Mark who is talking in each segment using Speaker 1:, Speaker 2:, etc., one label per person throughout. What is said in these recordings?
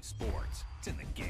Speaker 1: Sports. It's in the game.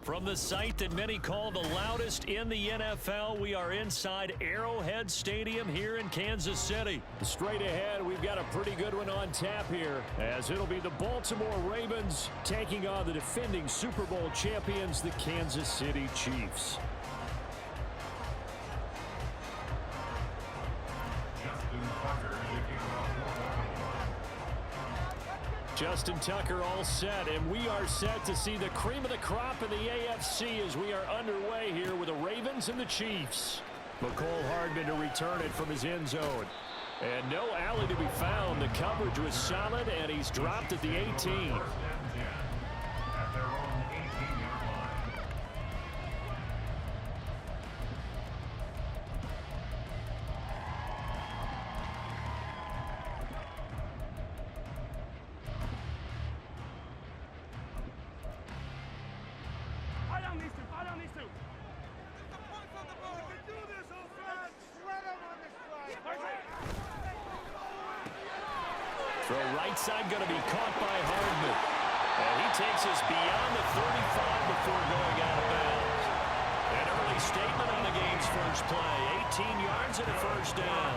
Speaker 2: From the site that many call the loudest in the NFL, we are inside Arrowhead Stadium here in Kansas City. Straight ahead, we've got a pretty good one on tap here, as it'll be the Baltimore Ravens taking on the defending Super Bowl champions, the Kansas City Chiefs. Justin Tucker all set, and we are set to see the cream of the crop in the AFC as we are underway here with the Ravens and the Chiefs. McCole Hardman to return it from his end zone. And no alley to be found. The coverage was solid, and he's dropped at the 18. Throw right side going to be caught by Hardman. And he takes us beyond the 35 before going out of bounds. An early statement on the game's first play. 18 yards and a first down.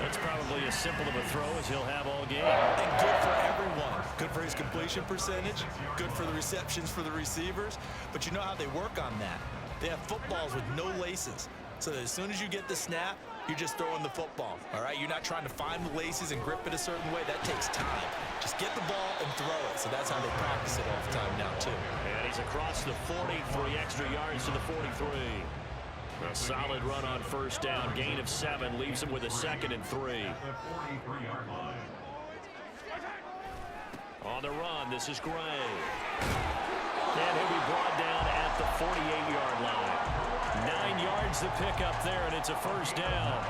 Speaker 2: That's probably as simple of a throw as he'll have all game.
Speaker 3: And good for everyone. Good for his completion percentage. Good for the receptions for the receivers. But you know how they work on that. They have footballs with no laces. So that as soon as you get the snap, you're just throwing the football, all right? You're not trying to find the laces and grip it a certain way. That takes time. Just get the ball and throw it. So that's how they practice it all the time now, too.
Speaker 2: And he's across the 40, 3 extra yards to the 43. A solid run on first down. Gain of 7 leaves him with a 2nd and 3. On the run, this is Gray. And he'll be brought down at the 48-yard line. 9 yards to pick up there, and it's a first down.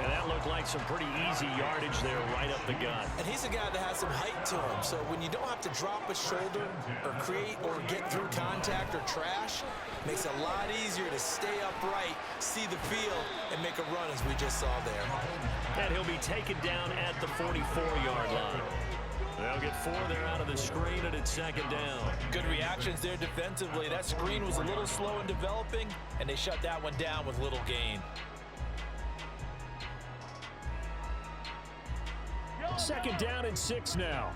Speaker 2: And that looked like some pretty easy yardage there right up the gut.
Speaker 3: And he's a guy that has some height to him. So when you don't have to drop a shoulder or create or get through contact or trash, makes it a lot easier to stay upright, see the field, and make a run as we just saw there.
Speaker 2: And he'll be taken down at the 44-yard line. They'll get 4 there out of the screen, and it's 2nd down.
Speaker 3: Good reactions there defensively. That screen was a little slow in developing, and they shut that one down with little gain.
Speaker 2: 2nd down and 6 now.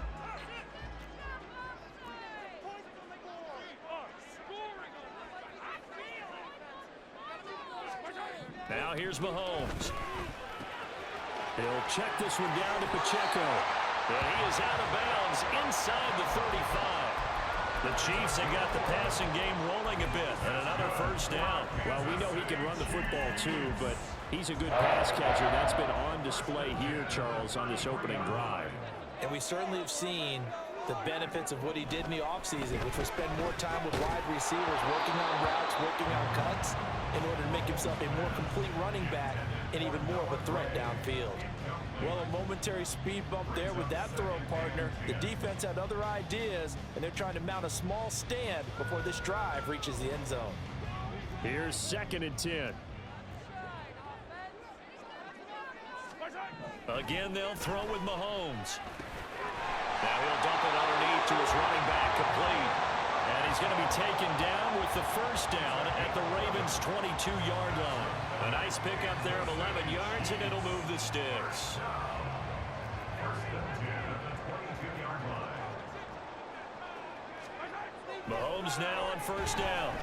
Speaker 2: Now here's Mahomes. He'll check this one down to Pacheco. And he is out of bounds inside the 35. The Chiefs have got the passing game rolling a bit. And another first down.
Speaker 4: Well, we know he can run the football too, but he's a good pass catcher. That's been on display here, Charles, on this opening drive.
Speaker 3: And we certainly have seen the benefits of what he did in the offseason, which was spend more time with wide receivers, working on routes, working on cuts, in order to make himself a more complete running back and even more of a threat downfield. Well, a momentary speed bump there with that throw, partner. The defense had other ideas, and they're trying to mount a small stand before this drive reaches the end zone.
Speaker 2: Here's 2nd and 10. Again, they'll throw with Mahomes. Now he'll dump it underneath to his running back, complete. And he's going to be taken down with the first down at the Ravens' 22-yard line. A nice pickup there of 11 yards, and it'll move the sticks. Mahomes now on first down.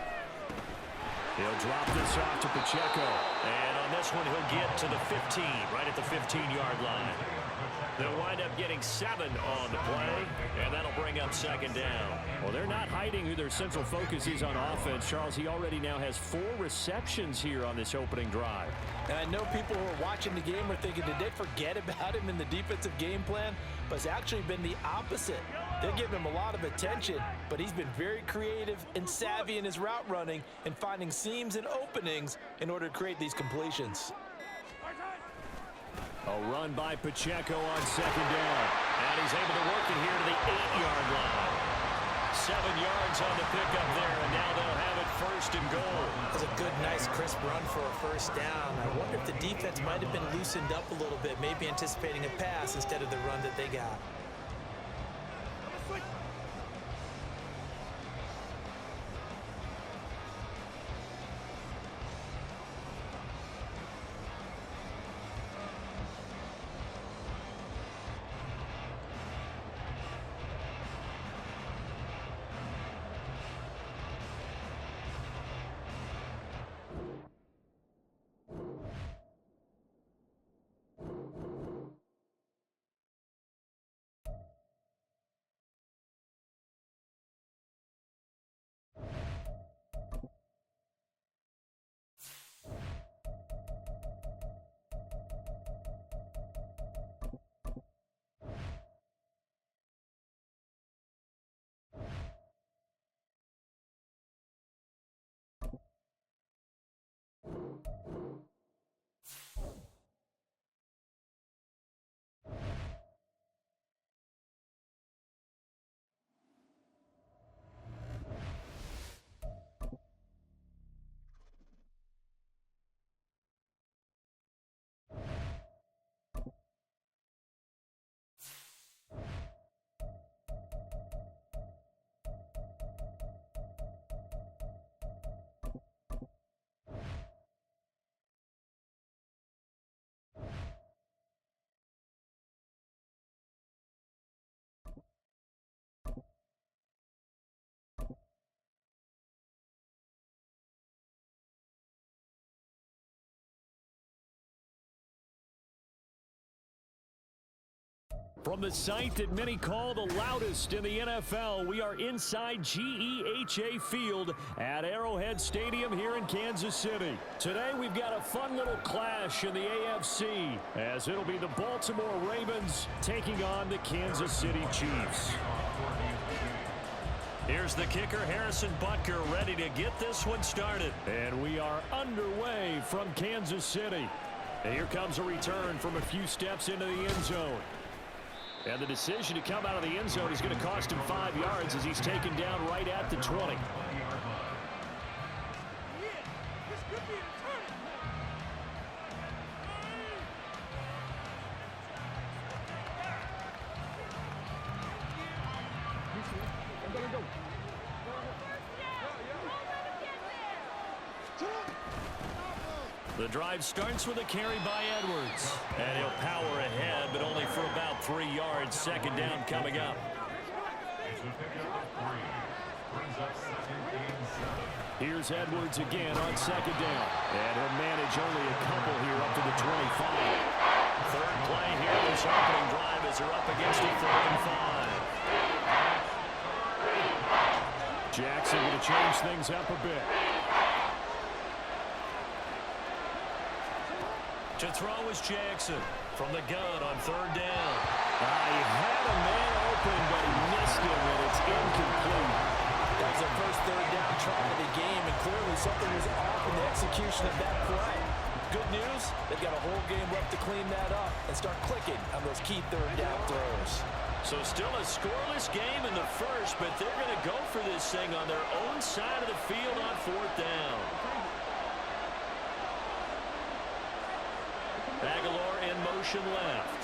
Speaker 4: He'll drop this off to Pacheco.
Speaker 2: And on this one, he'll get to the 15, right at the 15-yard line. They'll wind up getting 7 on the play, and that'll bring up 2nd down.
Speaker 4: Well, they're not hiding who their central focus is on offense. Charles, he already now has 4 receptions here on this opening drive.
Speaker 3: And I know people who are watching the game are thinking, did they forget about him in the defensive game plan? But it's actually been the opposite. They're giving him a lot of attention, but he's been very creative and savvy in his route running and finding seams and openings in order to create these completions.
Speaker 4: A run by Pacheco on 2nd down.
Speaker 2: And he's able to work it here to the 8-yard line. 7 yards on the pickup there, and now they'll have it 1st and goal.
Speaker 3: That was a good, nice, crisp run for a first down. I wonder if the defense might have been loosened up a little bit, maybe anticipating a pass instead of the run that they got.
Speaker 2: From the site that many call the loudest in the NFL, we are inside GEHA Field at Arrowhead Stadium here in Kansas City. Today we've got a fun little clash in the AFC, as it'll be the Baltimore Ravens taking on the Kansas City Chiefs. Here's the kicker, Harrison Butker, ready to get this one started. And we are underway from Kansas City. And here comes a return from a few steps into the end zone. And the decision to come out of the end zone is going to cost him 5 yards as he's taken down right at the 20. The drive starts with a carry by Edwards. And he'll power ahead, but only for about 3 yards. 2nd down coming up. Here's Edwards again on second down. And he'll manage only a couple here up to the 25. Third play here in this opening drive as they're up against a 3rd and 5. Jackson going to change things up a bit. To throw is Jackson from the gun on 3rd down. He had a man open, but he missed him, and it's incomplete.
Speaker 3: That was their first 3rd down try of the game, and clearly something was off in the execution of that play. Good news, they've got a whole game left to clean that up and start clicking on those key 3rd down throws.
Speaker 2: So still a scoreless game in the first, but they're going to go for this thing on their own side of the field on 4th down. Aguilar in motion left.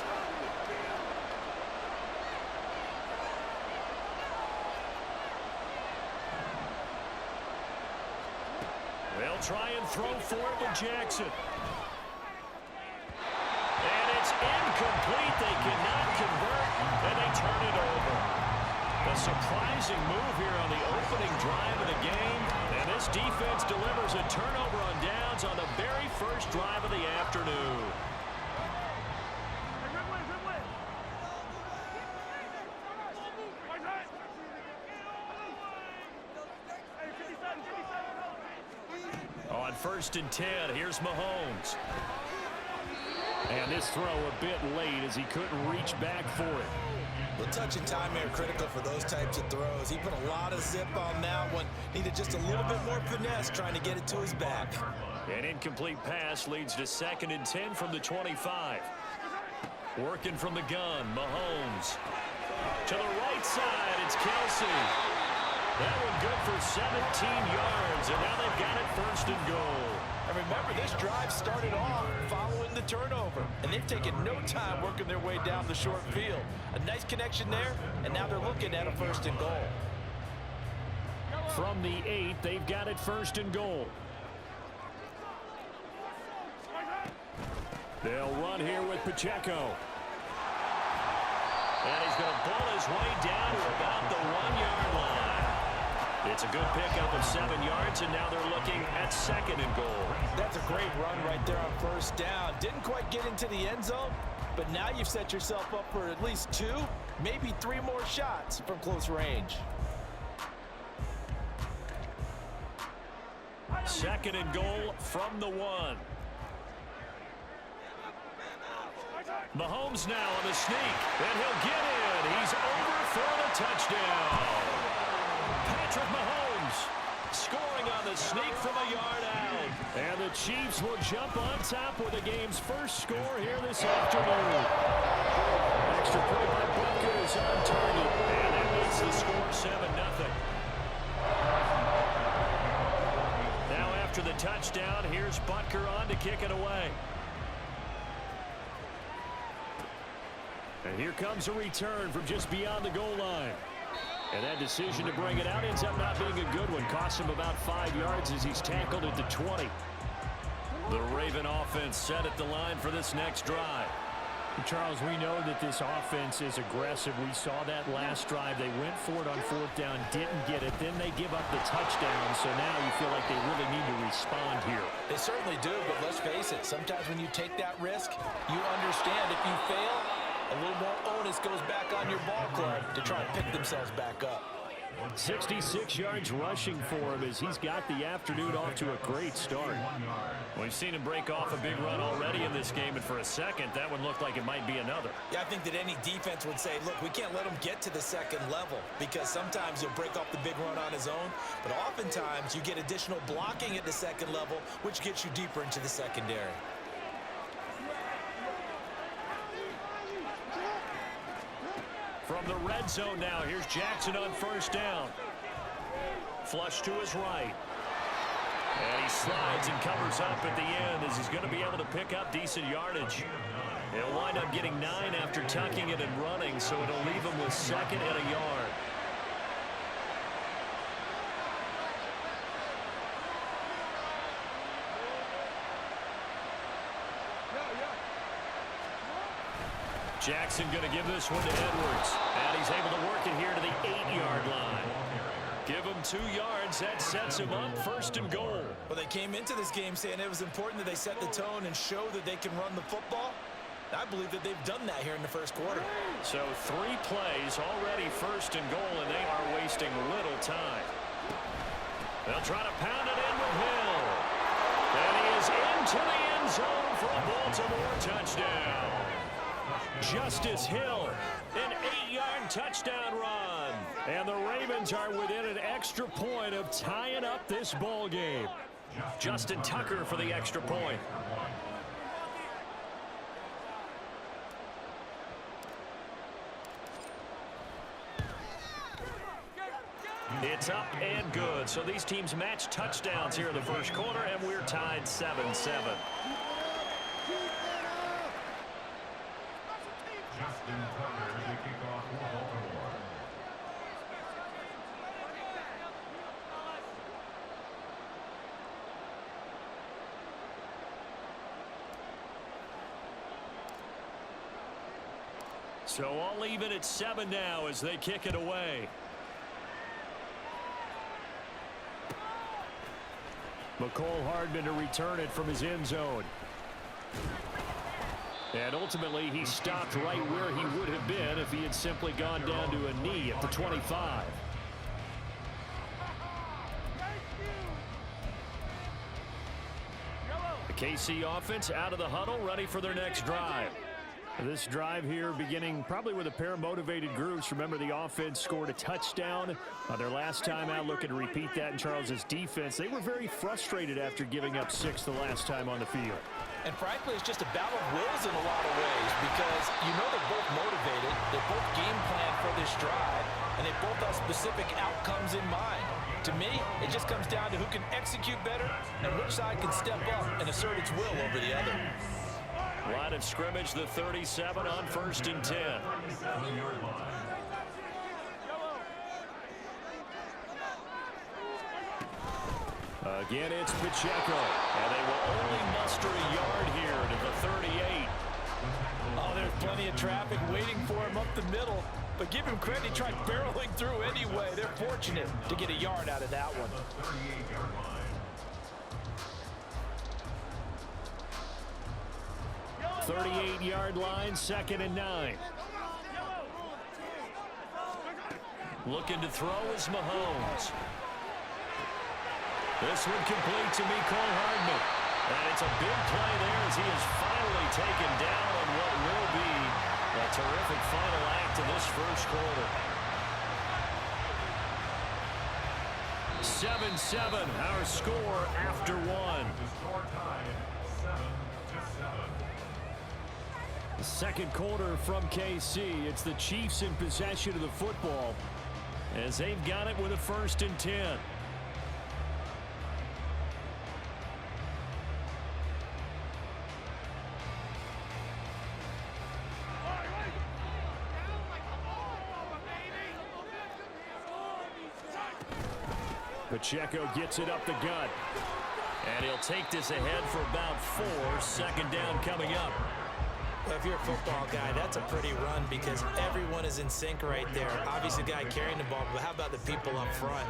Speaker 2: They'll try and throw for it with Jackson. And it's incomplete. They cannot convert, and they turn it over. A surprising move here on the opening drive of the game, and this defense delivers a turnover on downs on the very first drive of the afternoon. On 1st and 10, here's Mahomes. And this throw a bit late as he couldn't reach back for it.
Speaker 3: The touch and time are critical for those types of throws. He put a lot of zip on that one. Needed just a little bit more finesse trying to get it to his back.
Speaker 2: An incomplete pass leads to 2nd and 10 from the 25. Working from the gun, Mahomes. To the right side, it's Kelsey. That one good for 17 yards, and now they've got it 1st and goal.
Speaker 3: And remember, this drive started off following the turnover, and they've taken no time working their way down the short field. A nice connection there, and now they're looking at a 1st and goal.
Speaker 2: From the 8, they've got it 1st and goal. They'll run here with Pacheco. And he's going to pull his way down to about the 1-yard line. It's a good pickup of 7 yards, and now they're looking at 2nd and goal.
Speaker 3: That's a great run right there on 1st down. Didn't quite get into the end zone, but now you've set yourself up for at least 2, maybe 3 more shots from close range.
Speaker 2: 2nd and goal from the 1. Mahomes now on the sneak, and he'll get in. He's over for the touchdown. Patrick Mahomes scoring on the sneak from a yard out. And the Chiefs will jump on top with the game's first score here this afternoon. Extra point by Butker is on target, and that makes the score 7-0. Now after the touchdown, here's Butker on to kick it away. And here comes a return from just beyond the goal line. And that decision to bring it out ends up not being a good one. Costs him about 5 yards as he's tackled at the 20. The Raven offense set at the line for this next drive.
Speaker 4: Charles, we know that this offense is aggressive. We saw that last drive. They went for it on 4th down, didn't get it. Then they give up the touchdown. So now you feel like they really need to respond here.
Speaker 3: They certainly do, but let's face it. Sometimes when you take that risk, you understand if you fail, a little more onus goes back on your ball club to try and pick themselves back up.
Speaker 2: 66 yards rushing for him as he's got the afternoon off to a great start. We've seen him break off a big run already in this game, and for a second, that one looked like it might be another.
Speaker 3: Yeah, I think that any defense would say, look, we can't let him get to the 2nd level because sometimes he'll break off the big run on his own, but oftentimes you get additional blocking at the 2nd level, which gets you deeper into the secondary.
Speaker 2: From the red zone now, here's Jackson on 1st down. Flush to his right. And he slides and covers up at the end as he's going to be able to pick up decent yardage. He'll wind up getting 9 after tucking it and running, so it'll leave him with 2nd and a yard. Jackson going to give this one to Edwards. And he's able to work it here to the 8-yard line. Give him 2 yards. That sets him up 1st and goal.
Speaker 3: Well, they came into this game saying it was important that they set the tone and show that they can run the football. I believe that they've done that here in the first quarter.
Speaker 2: So 3 plays already 1st and goal, and they are wasting little time. They'll try to pound it in with Hill. And he is into the end zone for a Baltimore touchdown. Justice Hill, an 8-yard touchdown run. And the Ravens are within an extra point of tying up this ball game. Justin Tucker for the extra point. It's up and good. So these teams match touchdowns here in the first quarter, and we're tied 7-7. So all even at 7 now as they kick it away. McCole Hardman to return it from his end zone. And ultimately, he stopped right where he would have been if he had simply gone down to a knee at the 25. The KC offense out of the huddle, ready for their next drive. This drive here beginning probably with a pair of motivated groups. Remember, the offense scored a touchdown their last time out, looking to repeat that in Charles's defense. They were very frustrated after giving up 6 the last time on the field.
Speaker 3: And frankly, it's just a battle of wills in a lot of ways because you know they're both motivated, they both game plan for this drive, and they both have specific outcomes in mind. To me, it just comes down to who can execute better and which side can step up and assert its will over the other.
Speaker 2: Line of scrimmage, the 37 on 1st and 10. Again, it's Pacheco, and they will only muster a yard here to the 38.
Speaker 3: Oh, there's plenty of traffic waiting for him up the middle, but give him credit, he tried barreling through anyway. They're fortunate to get a yard out of that one.
Speaker 2: 38-yard line, 2nd and 9. Looking to throw is Mahomes. This one complete to Mecole Hardman. And it's a big play there as he is finally taken down on what will be a terrific final act of this first quarter. 7-7, our score after 1. The second quarter from KC. It's the Chiefs in possession of the football as they've got it with a 1st and 10. Pacheco gets it up the gut. And he'll take this ahead for about 4. 2nd down coming up.
Speaker 3: Well, if you're a football guy, that's a pretty run because everyone is in sync right there. Obviously, the guy carrying the ball, but how about the people up front?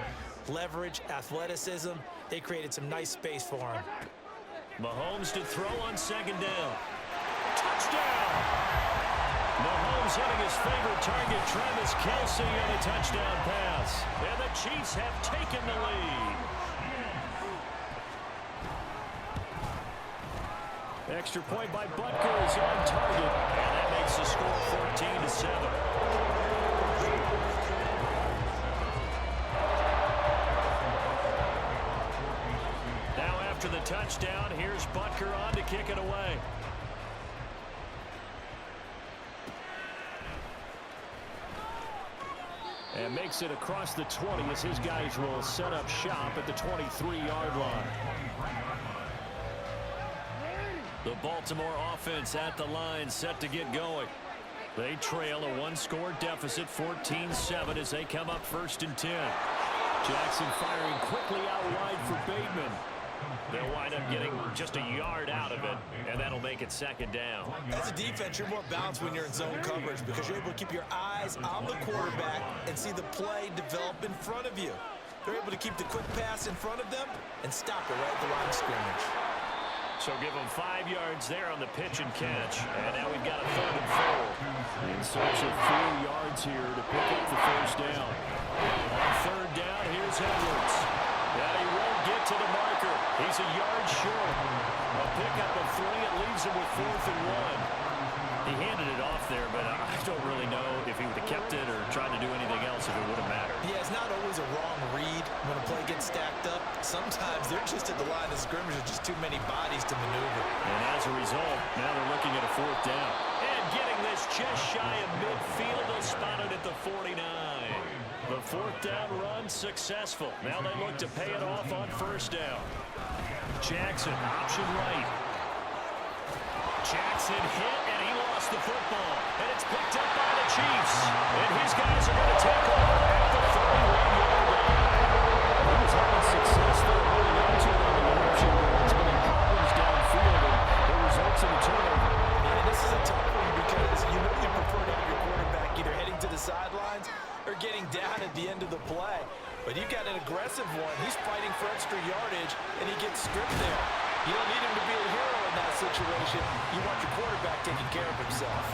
Speaker 3: Leverage, athleticism, they created some nice space for him.
Speaker 2: Mahomes to throw on 2nd down. Touchdown! Mahomes hitting his favorite target, Travis Kelce, on a touchdown pass. And the Chiefs have taken the lead. Extra point by Butker is on target. And that makes the score 14-7. Now after the touchdown, here's Butker on to kick it away. And makes it across the 20 as his guys will set up shop at the 23-yard line. The Baltimore offense at the line, set to get going. They trail a 1-score deficit, 14-7, as they come up 1st and 10. Jackson firing quickly out wide for Bateman. They'll wind up getting just a yard out of it, and that'll make it 2nd down.
Speaker 3: As a defense, you're more balanced when you're in zone coverage because you're able to keep your eyes on the quarterback and see the play develop in front of you. They're able to keep the quick pass in front of them and stop it right at the line of scrimmage.
Speaker 2: So give them 5 yards there on the pitch and catch. And now we've got a 3rd and 4.
Speaker 4: In search of 4 yards here to pick up the first down.
Speaker 2: On 3rd down, here's Edwards. Yeah, he won't get to the marker. He's a yard short. A pickup of 3. It leaves him with 4th and 1. He handed it off there, but I don't really know if he would have kept it or tried to do anything else if it would have mattered.
Speaker 3: Yeah, it's not always a wrong read when a play gets stacked up. Sometimes they're just at the line of scrimmage with just too many bodies to maneuver.
Speaker 2: And as a result, now they're looking at a 4th down. And getting this just shy of midfield, they'll spot it at the 49. The 4th down run successful. Now they look to pay it off on 1st down. Jackson, option right. Jackson hit, and he lost the football. And it's picked up by the Chiefs. And his guys are going to take over at the 31-yard line.
Speaker 4: He was having success there holding on to it on the option, but it's been problems downfield, and it results in a turnover.
Speaker 3: Yeah, this is a tough one because you know you prefer to have your quarterback either heading to the sidelines or getting down at the end of the play. But you've got an aggressive one. He's fighting for extra yardage, and he gets stripped there. You don't need him to be a hero in that situation. You want your quarterback taking care of himself.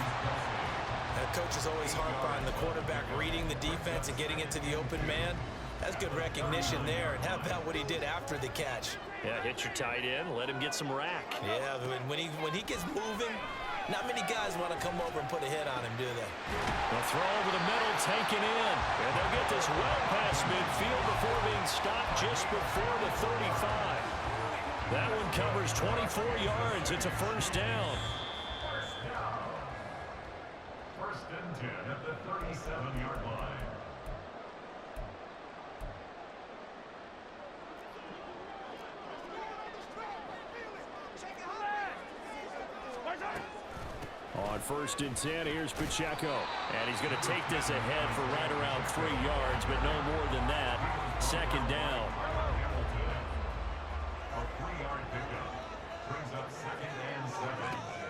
Speaker 3: That coach is always harp on the quarterback reading the defense and getting into the open man. That's good recognition there. And how about what he did after the catch?
Speaker 2: Yeah, hit your tight end, let him get some rack.
Speaker 3: Yeah, when he gets moving, not many guys want to come over and put a hit on him, do they?
Speaker 2: The throw over the middle, taken in. And they'll get this well past midfield before being stopped just before the 35. That one covers 24 yards. It's a 1st down.
Speaker 1: 1st and 10 at the 37-yard line.
Speaker 4: On 1st and 10, here's Pacheco.
Speaker 2: And he's going to take this ahead for right around 3 yards, but no more than that. 2nd down.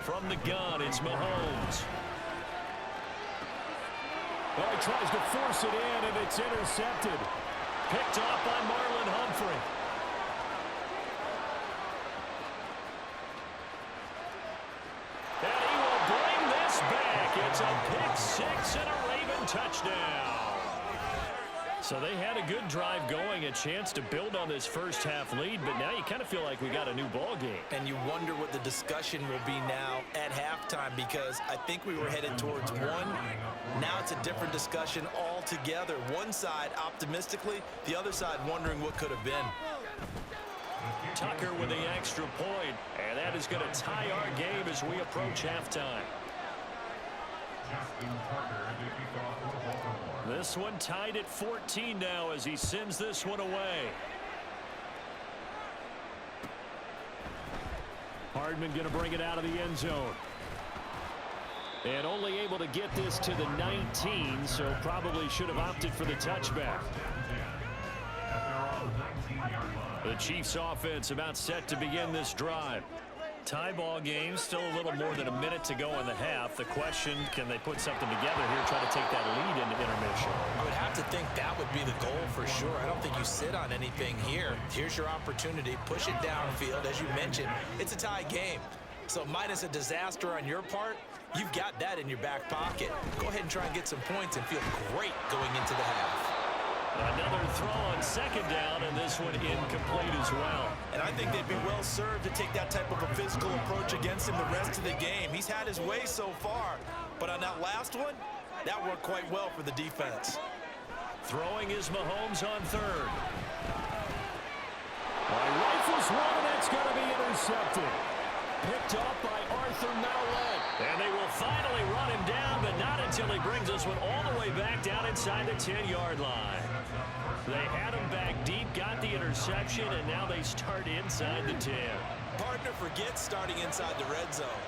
Speaker 2: From the gun, it's Mahomes.
Speaker 4: Oh, he tries to force it in, and it's intercepted.
Speaker 2: Picked off by Marlon Humphrey. And he will bring this back. It's a pick 6 and a Raven touchdown. So they had a good drive going, a chance to build on this first half lead, but now you kind of feel like we got a new ball game.
Speaker 3: And you wonder what the discussion will be now at halftime, because I think we were headed towards one. Now it's a different discussion altogether. One side optimistically, the other side wondering what could have been.
Speaker 2: Tucker with the extra point, and that is going to tie our game as we approach halftime. This one tied at 14 now as he sends this one away.
Speaker 4: Hardman going to bring it out of the end zone.
Speaker 2: And only able to get this to the 19, so probably should have opted for the touchback. The Chiefs offense about set to begin this drive. Tie ball game, still a little more than a minute to go in the half. The question, can they put something together here, try to take that lead into intermission?
Speaker 3: I would have to think that would be the goal for sure. I don't think you sit on anything here. Here's your opportunity. Push it downfield. As you mentioned, it's a tie game. So minus a disaster on your part, you've got that in your back pocket. Go ahead and try and get some points and feel great going into the half.
Speaker 2: Another throw on 2nd down, and this one incomplete as well.
Speaker 3: And I think they'd be well served to take that type of a physical approach against him the rest of the game. He's had his way so far, but on that last one, that worked quite well for the defense.
Speaker 2: Throwing is Mahomes on 3rd.
Speaker 4: Rifles one, and that's going to be intercepted. Picked up by Arthur Mallett.
Speaker 2: And they will finally run him down, but not until he brings this one all the way back down inside the 10-yard line. They had him back deep, got the interception, and now they start inside the 10.
Speaker 3: Partner forgets starting inside the red zone.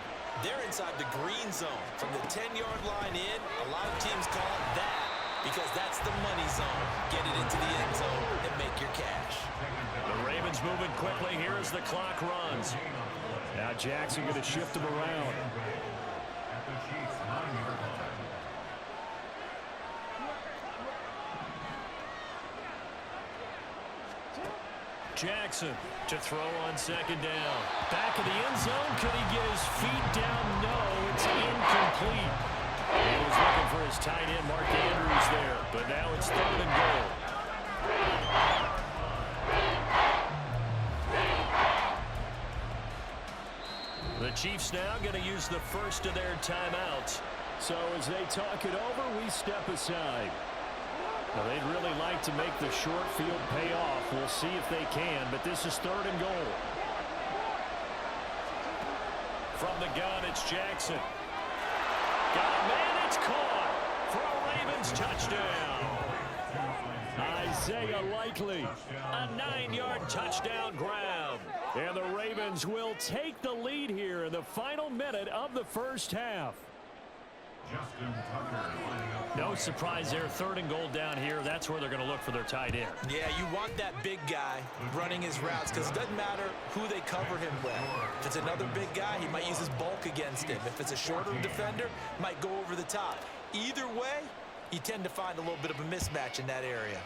Speaker 3: They're inside the green zone. From the 10-yard line in, a lot of teams call it that because that's the money zone. Get it into the end zone and make your cash.
Speaker 2: The Ravens moving quickly here as the clock runs.
Speaker 4: Now Jackson going to shift him around.
Speaker 2: Jackson to throw on second down. Back of the end zone. Could he get his feet down? No, it's incomplete. He was looking for his tight end, Mark Andrews, there. But now it's 3rd and goal. The Chiefs now going to use the first of their timeouts.
Speaker 4: So as they talk it over, we step aside. Now, they'd really like to make the short field pay off. We'll see if they can, but this is 3rd and goal.
Speaker 2: From the gun, it's Jackson. Got a man, it's caught for a Ravens touchdown.
Speaker 4: Isaiah Likely.
Speaker 2: A 9-yard touchdown grab.
Speaker 4: And the Ravens will take the lead here in the final minute of the first half.
Speaker 2: No surprise there, 3rd and goal down here. That's where they're going to look for their tight end.
Speaker 3: Yeah, you want that big guy running his routes because it doesn't matter who they cover him with. If it's another big guy, he might use his bulk against him. If it's a shorter defender, he might go over the top. Either way, you tend to find a little bit of a mismatch in that area.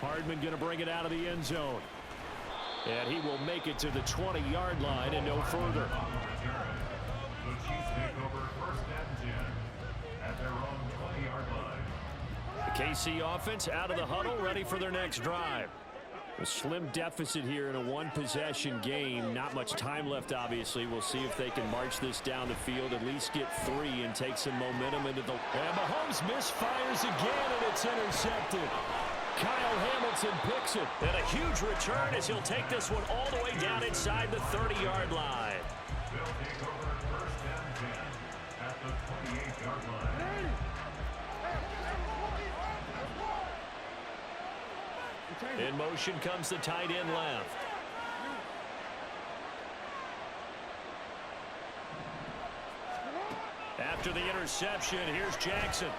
Speaker 4: Hardman going to bring it out of the end zone. And he will make it to the 20-yard line and no further.
Speaker 1: The Chiefs take over 1st and 10 at their own 20-yard line.
Speaker 2: The KC offense out of the huddle, ready for their next drive.
Speaker 4: A slim deficit here in a one-possession game. Not much time left, obviously. We'll see if they can march this down the field, at least get 3 and take some momentum into the... And Mahomes misfires again, and it's intercepted. Kyle Hamilton picks it.
Speaker 2: And a huge return as he'll take this one all the way down inside the 30-yard line.
Speaker 1: They'll take over 1st and 10 at the 28-yard line.
Speaker 2: In motion comes the tight end left. After the interception, here's Jackson.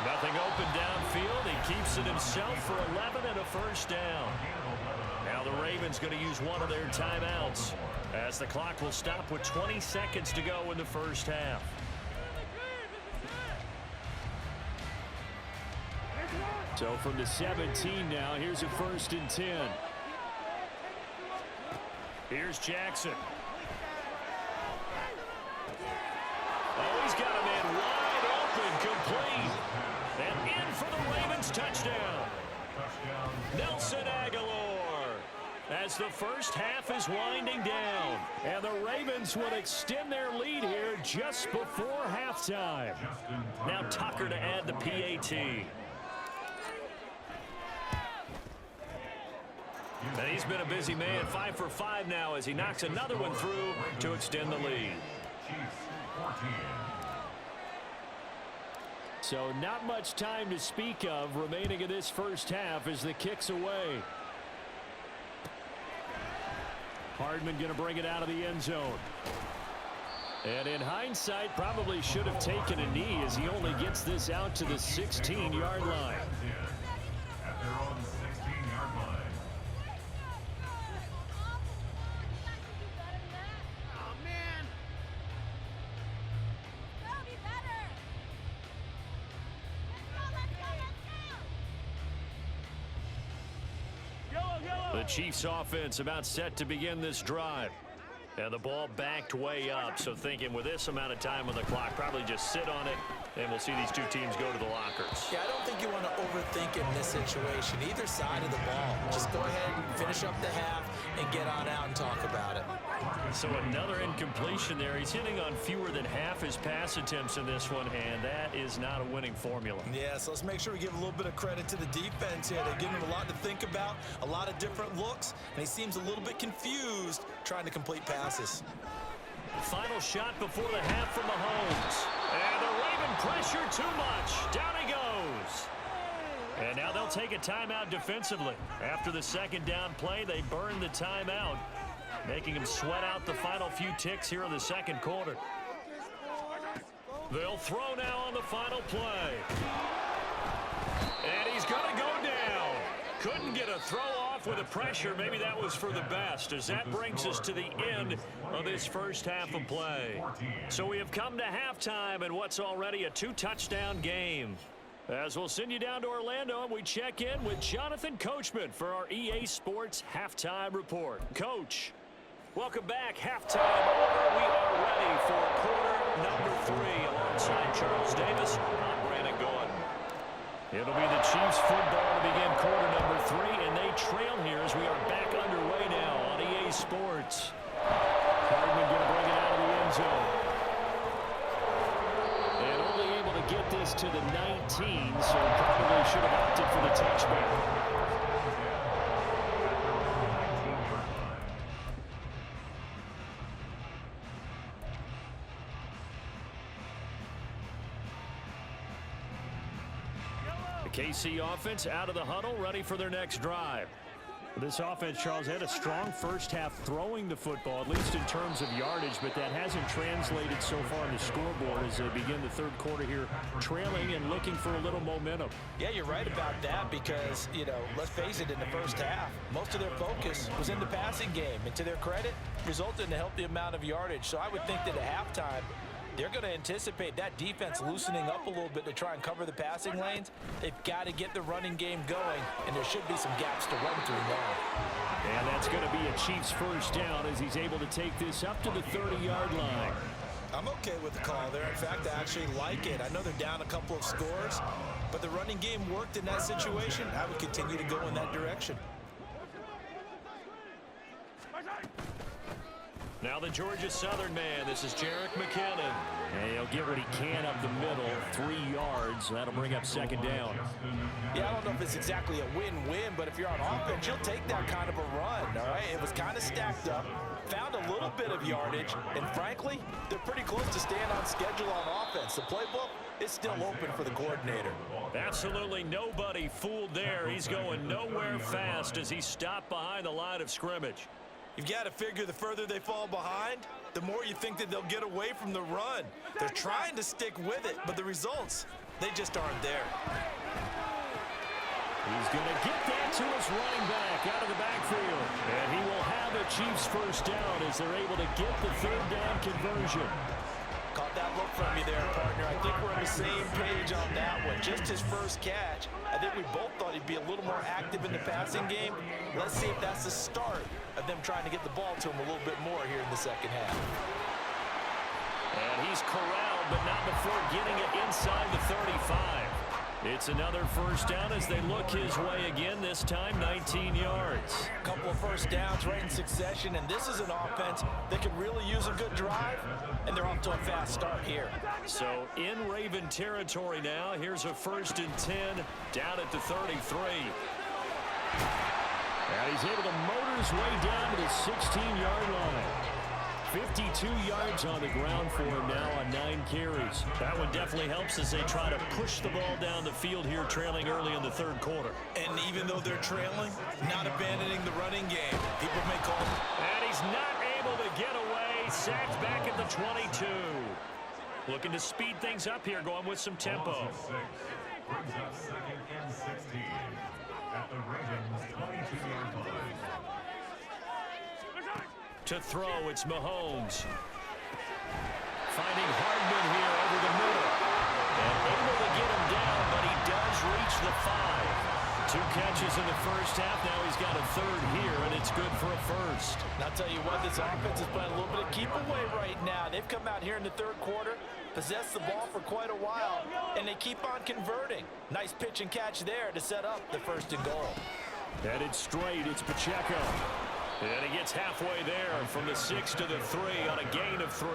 Speaker 2: Nothing open downfield. He keeps it himself for 11 and a first down. Now the Ravens going to use one of their timeouts as the clock will stop with 20 seconds to go in the first half.
Speaker 4: So from the 17 now, here's a 1st and 10.
Speaker 2: Here's Jackson. Oh, he's got a man wide open, complete. And in for the Ravens touchdown. Nelson Aguilar. As the first half is winding down.
Speaker 4: And the Ravens will extend their lead here just before halftime.
Speaker 2: Now Tucker to add the PAT. And he's been a busy man, 5 for 5 now as he knocks another one through to extend the lead.
Speaker 4: So not much time to speak of remaining in this first half as the kick's away. Hardman going to bring it out of the end zone. And in hindsight, probably should have taken a knee as he only gets this out to the 16-yard line.
Speaker 1: At their own 16-yard line.
Speaker 2: The Chiefs offense about set to begin this drive. And the ball backed way up, so thinking with this amount of time on the clock, probably just sit on it, and we'll see these two teams go to the lockers.
Speaker 3: Yeah, I don't think you want to overthink in this situation. Either side of the ball. Just go ahead and finish up the half and get on out and talk about it.
Speaker 2: So another incompletion there. He's hitting on fewer than half his pass attempts in this one, and that is not a winning formula.
Speaker 3: Yeah, so let's make sure we give a little bit of credit to the defense here. They're giving him a lot to think about, a lot of different looks, and he seems a little bit confused trying to complete passes.
Speaker 2: Final shot before the half from Mahomes. And the Raven pressure too much. Down he goes. And now they'll take a timeout defensively. After the second down play, they burn the timeout, making him sweat out the final few ticks here in the second quarter. They'll throw now on the final play. And he's going to go down. Couldn't get a throw off with the pressure. Maybe that was for the best, as that brings us to the end of this first half of play. So we have come to halftime in what's already a 2-touchdown game. As we'll send you down to Orlando, and we check in with Jonathan Coachman for our EA Sports Halftime Report. Coach, welcome back. Halftime over. We are ready for quarter number 3. Alongside Charles Davis, I'm Brandon Gordon. It'll be the Chiefs football to begin quarter number 3, and they trail here as we are back underway now on EA Sports. Hardman going to bring it out of the end zone. And only able to get this to the 19, so probably should have opted for the touchback. The KC offense out of the huddle, ready for their next drive. This offense, Charles, had a strong first half throwing the football, at least in terms of yardage, but that hasn't translated so far on the scoreboard as they begin the third quarter here, trailing and looking for a little momentum.
Speaker 3: Yeah, you're right about that because, let's face it, in the first half, most of their focus was in the passing game. And to their credit, resulted in a healthy amount of yardage. So I would think that at halftime, they're going to anticipate that defense loosening up a little bit to try and cover the passing lanes. They've got to get the running game going, and there should be some gaps to run through now.
Speaker 2: And that's going to be a Chiefs first down as he's able to take this up to the 30-yard line.
Speaker 3: I'm okay with the call there. In fact, I actually like it. I know they're down a couple of scores, but the running game worked in that situation. I would continue to go in that direction.
Speaker 2: Now the Georgia Southern man. This is Jerick McKinnon. And he'll get what he can up the middle, 3 yards. That'll bring up second down.
Speaker 3: Yeah, I don't know if it's exactly a win-win, but if you're on offense, you'll take that kind of a run, all right? It was kind of stacked up, found a little bit of yardage, and frankly, they're pretty close to staying on schedule on offense. The playbook is still open for the coordinator.
Speaker 2: Absolutely nobody fooled there. He's going nowhere fast as he stopped behind the line of scrimmage.
Speaker 3: You've got to figure the further they fall behind, the more you think that they'll get away from the run. They're trying to stick with it, but the results, they just aren't there.
Speaker 2: He's going to get that to his running back out of the backfield. And he will have a Chiefs first down as they're able to get the third down conversion.
Speaker 3: Caught that look from you there, partner. I think we're on the same page on that one. Just his first catch. I think we both thought he'd be a little more active in the passing game. Let's see if that's the start of them trying to get the ball to him a little bit more here in the second half.
Speaker 2: And he's corralled, but not before getting it inside the 35. It's another first down as they look his way again, this time 19 yards.
Speaker 3: A couple of first downs right in succession, and this is an offense that could really use a good drive, and they're off to a fast start here.
Speaker 2: So in Raven territory now, here's a 1st and 10 down at the 33. And he's able to motor his way down to the 16-yard line. 52 yards on the ground for him now on 9 carries. That one definitely helps as they try to push the ball down the field here, trailing early in the third quarter.
Speaker 3: And even though they're trailing, not abandoning the running game. People may call him.
Speaker 2: And he's not able to get away. Sacked back at the 22. Looking to speed things up here, going with some tempo.
Speaker 1: Brings up 2nd and 16 at the Ravens' 22-yard line.
Speaker 2: To throw, it's Mahomes. Finding Hardman here over the middle. And able to get him down, but he does reach the 5. 2 catches in the first half. Now he's got a 3rd here, and it's good for a 1st.
Speaker 3: And I'll tell you what, this offense is playing a little bit of keep away right now. They've come out here in the third quarter, possessed the ball for quite a while, and they keep on converting. Nice pitch and catch there to set up the 1st and goal.
Speaker 2: Headed straight, it's Pacheco. And he gets halfway there from the 6 to the 3 on a gain of 3.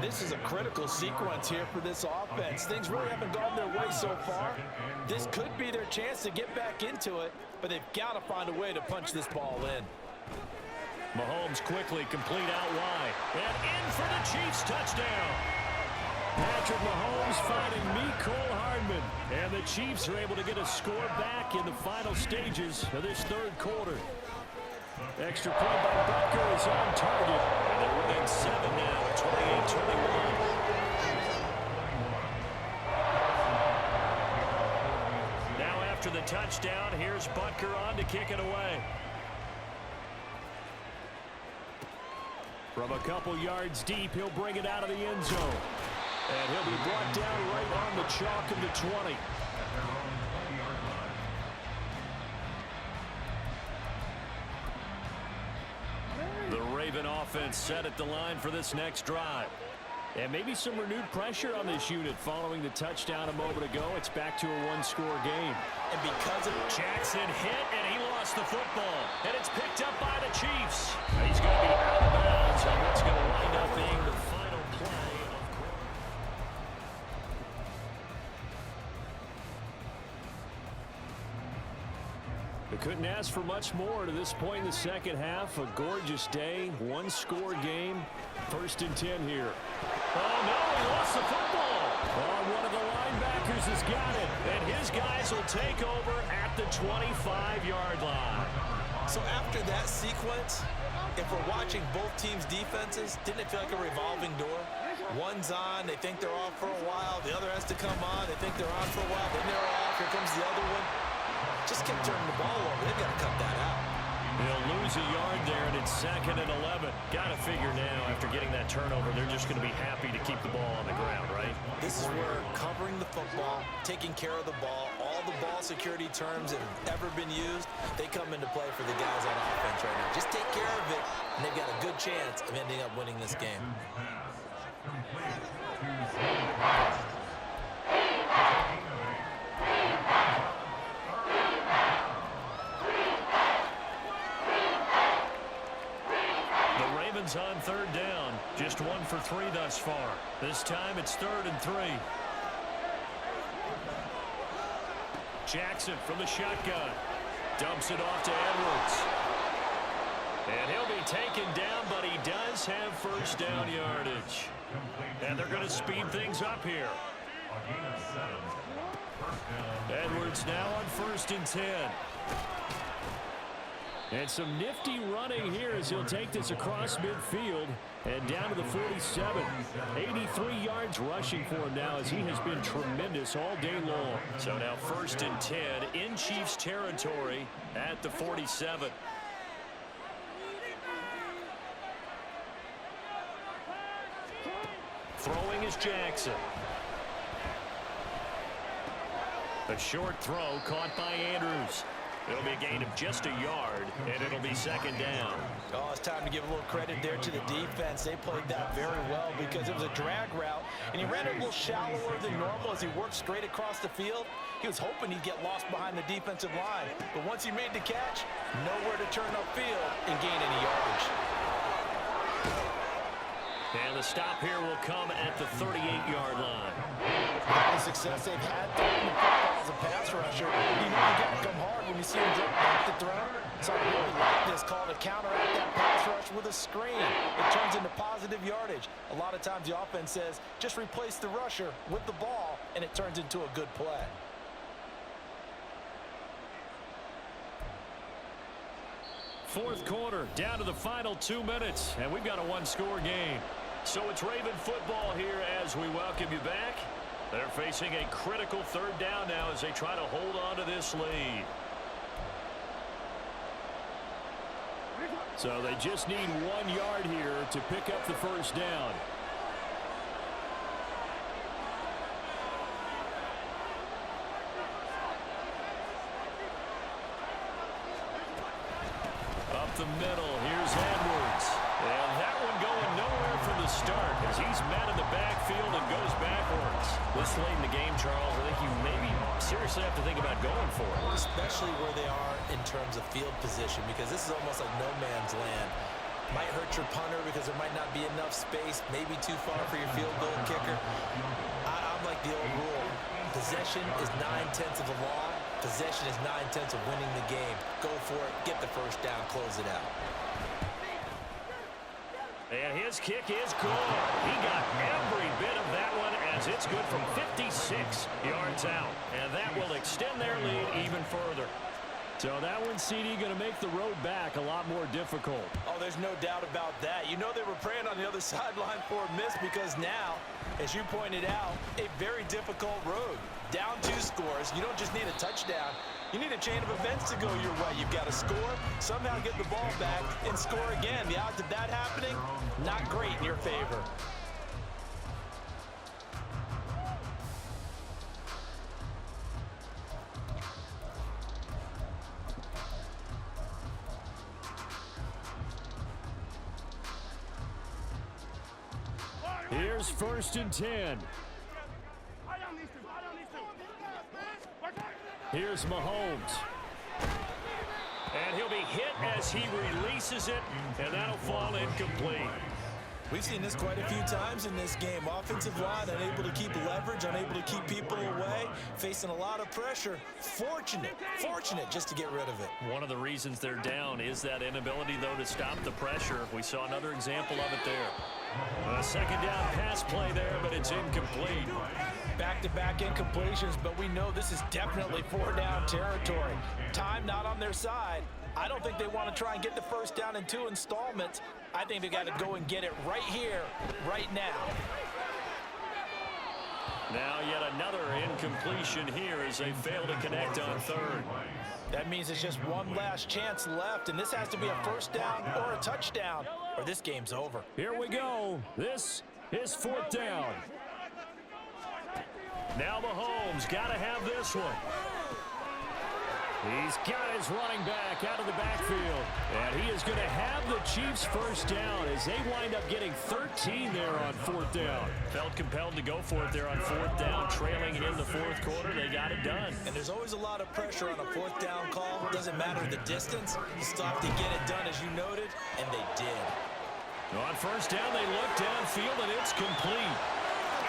Speaker 3: This is a critical sequence here for this offense. Things really haven't gone their way so far. This could be their chance to get back into it, but they've got to find a way to punch this ball in.
Speaker 2: Mahomes quickly complete out wide. And in for the Chiefs touchdown. Patrick Mahomes finding Mecole Hardman. And the Chiefs are able to get a score back in the final stages of this third quarter. Extra point by Butker is on target. And they're within 7 now at 28-21. Now after the touchdown, here's Butker on to kick it away. From a couple yards deep, he'll bring it out of the end zone.
Speaker 4: And he'll be brought down right on the chalk of the 20. The Raven offense set at the line for this next drive. And maybe some renewed pressure on this unit following the touchdown a moment ago. It's back to a one-score game.
Speaker 3: And because of
Speaker 2: Jackson hit, and he lost the football. And it's picked up by the Chiefs. He's going to be out of bounds on what's going to wind up being the final play of
Speaker 4: They couldn't ask for much more to this point in the second half. A gorgeous day, one-score game. 1st and 10 here.
Speaker 2: Oh, no, he lost the football.
Speaker 4: Oh, one of the linebackers has got it.
Speaker 2: And his guys will take over at the 25-yard line.
Speaker 3: So after that sequence, if we're watching both teams' defenses, didn't it feel like a revolving door? One's on, they think they're off for a while. The other has to come on, they think they're on for a while. Then they're off, here comes the other one. Just kept turning the ball over. They've got to cut that out.
Speaker 2: They'll lose a yard there, and it's 2nd and 11. Got to figure now, after getting that turnover, they're just going to be happy to keep the ball on the ground, right?
Speaker 3: This is where covering the football, taking care of the ball, all the ball security terms that have ever been used, they come into play for the guys on offense right now. Just take care of it, and they've got a good chance of ending up winning this game.
Speaker 2: On 3rd down, just 1 for 3 thus far. This time it's 3rd and 3. Jackson from the shotgun dumps it off to Edwards, and he'll be taken down, but he does have 1st down yardage, and they're going to speed things up here. Edwards now on 1st and 10. And some nifty running here as he'll take this across midfield and down to the 47. 83 yards rushing for him now as he has been tremendous all day long. So now 1st and 10 in Chiefs territory at the 47. Throwing is Jackson. A short throw caught by Andrews. It'll be a gain of just a yard, and it'll be 2nd down.
Speaker 3: Oh, it's time to give a little credit there to the defense. They played that very well because it was a drag route, and he ran it a little shallower than normal as he worked straight across the field. He was hoping he'd get lost behind the defensive line, but once he made the catch, nowhere to turn upfield and gain any yardage.
Speaker 2: And the stop here will come at the 38-yard line.
Speaker 3: The success they've had throwing the football as a pass rusher, you know you got to come hard when you see him drop back the throw. So I really like this call to counteract that pass rush with a screen. It turns into positive yardage. A lot of times the offense says, just replace the rusher with the ball, and it turns into a good play.
Speaker 2: Fourth quarter, down to the final 2 minutes, and we've got a one-score game. So it's Raven football here as we welcome you back. They're facing a critical 3rd down now as they try to hold on to this lead.
Speaker 4: So they just need 1 yard here to pick up the 1st down.
Speaker 2: Up the middle, here's Edwards. And that one going nowhere from the start as he's met in the backfield and goes backwards. This late in the game, Charles, I think you maybe seriously have to think about going for it.
Speaker 3: Especially where they are in terms of field position, because this is almost like no man's land. Might hurt your punter because there might not be enough space, maybe too far for your field goal kicker. I'm like the old rule. Possession is 9/10 of the law. Possession is 9/10 of winning the game. Go for it, get the 1st down, close it out.
Speaker 2: And his kick is good. He got every bit of that one as it's good from 56 yards out. And that will extend their lead even further.
Speaker 4: So that one, CD, going to make the road back a lot more difficult.
Speaker 3: Oh, there's no doubt about that. You know they were praying on the other sideline for a miss because now, as you pointed out, a very difficult road. Down 2 scores. You don't just need a touchdown. You need a chain of events to go your way. You've got to score, somehow get the ball back, and score again. The odds of that happening, not great in your favor.
Speaker 4: Here's 1st and 10. Here's Mahomes.
Speaker 2: And he'll be hit as he releases it, and that'll fall incomplete.
Speaker 3: We've seen this quite a few times in this game. Offensive line unable to keep leverage, unable to keep people away, facing a lot of pressure. Fortunate just to get rid of it.
Speaker 2: One of the reasons they're down is that inability, though, to stop the pressure. We saw another example of it there. A 2nd down pass play there, but it's incomplete.
Speaker 3: Back-to-back incompletions, but we know this is definitely 4-down territory. Time not on their side. I don't think they want to try and get the 1st down in 2 installments. I think they got to go and get it right here, right now.
Speaker 2: Now yet another incompletion here as they fail to connect on 3rd.
Speaker 3: That means it's just one last chance left, and this has to be a 1st down or a touchdown, or this game's over.
Speaker 4: Here we go. This is 4th down.
Speaker 2: Now Mahomes got to have this one.
Speaker 4: He's got his running back out of the backfield. And he is going to have the Chiefs 1st down as they wind up getting 13 there on 4th down.
Speaker 2: Felt compelled to go for it there on 4th down, trailing in the 4th quarter. They got it done.
Speaker 3: And there's always a lot of pressure on a 4th down call. It doesn't matter the distance. You still have to get it done, as you noted, and they did.
Speaker 2: On 1st down, they look downfield, and it's complete.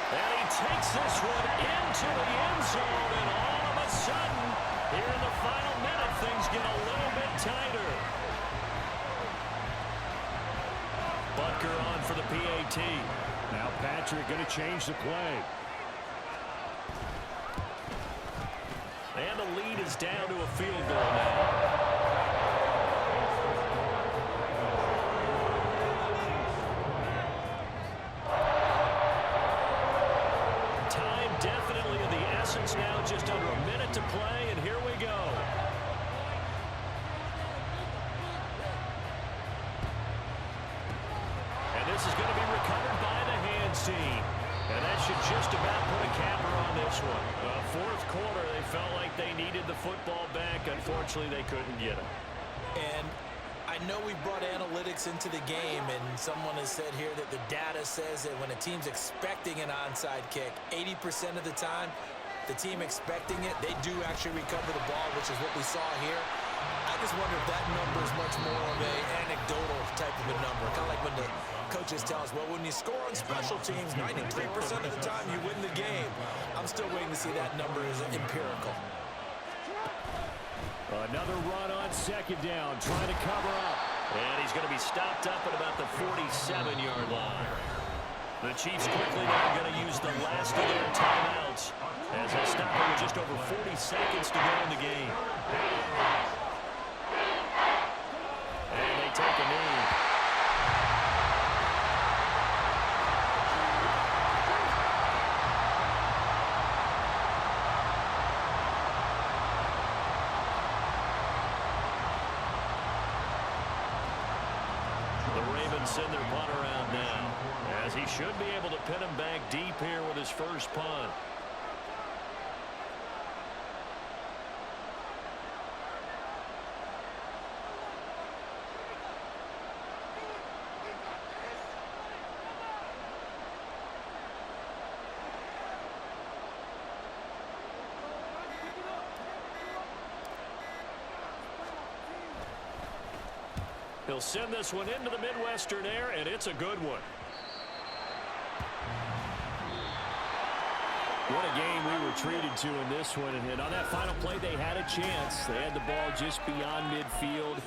Speaker 2: And he takes this one into the end zone, and all of a sudden, here in the final minute, things get a little bit tighter. Butker on for the PAT.
Speaker 4: Now Patrick going to change the play.
Speaker 2: And the lead is down to a field goal now. Definitely of the essence now, just under a minute to play, and here we go. And this is going to be recovered by the hands team. And that should just about put a capper on this one. 4th quarter, they felt like they needed the football back. Unfortunately, they couldn't get it.
Speaker 3: And I know we brought analytics into the game, and someone has said here that the data says that when a team's expecting an onside kick, 80% of the time, the team expecting it, they do actually recover the ball, which is what we saw here. I just wonder if that number is much more of an anecdotal type of a number, kind of like when the coaches tell us, well, when you score on special teams, 93% of the time you win the game. I'm still waiting to see that number as empirical.
Speaker 4: Another run on 2nd down, trying to cover up.
Speaker 2: And he's going to be stopped up at about the 47-yard line. The Chiefs quickly now going to use the last of their timeouts as they stop it with just over 40 seconds to go in the game. And they take a knee. Send their punt around now, as he should be able to pin him back deep here with his first punt. He'll send this one into the Midwestern air, and it's a good one.
Speaker 4: What a game we were treated to in this one. And on that final play, they had a chance. They had the ball just beyond midfield.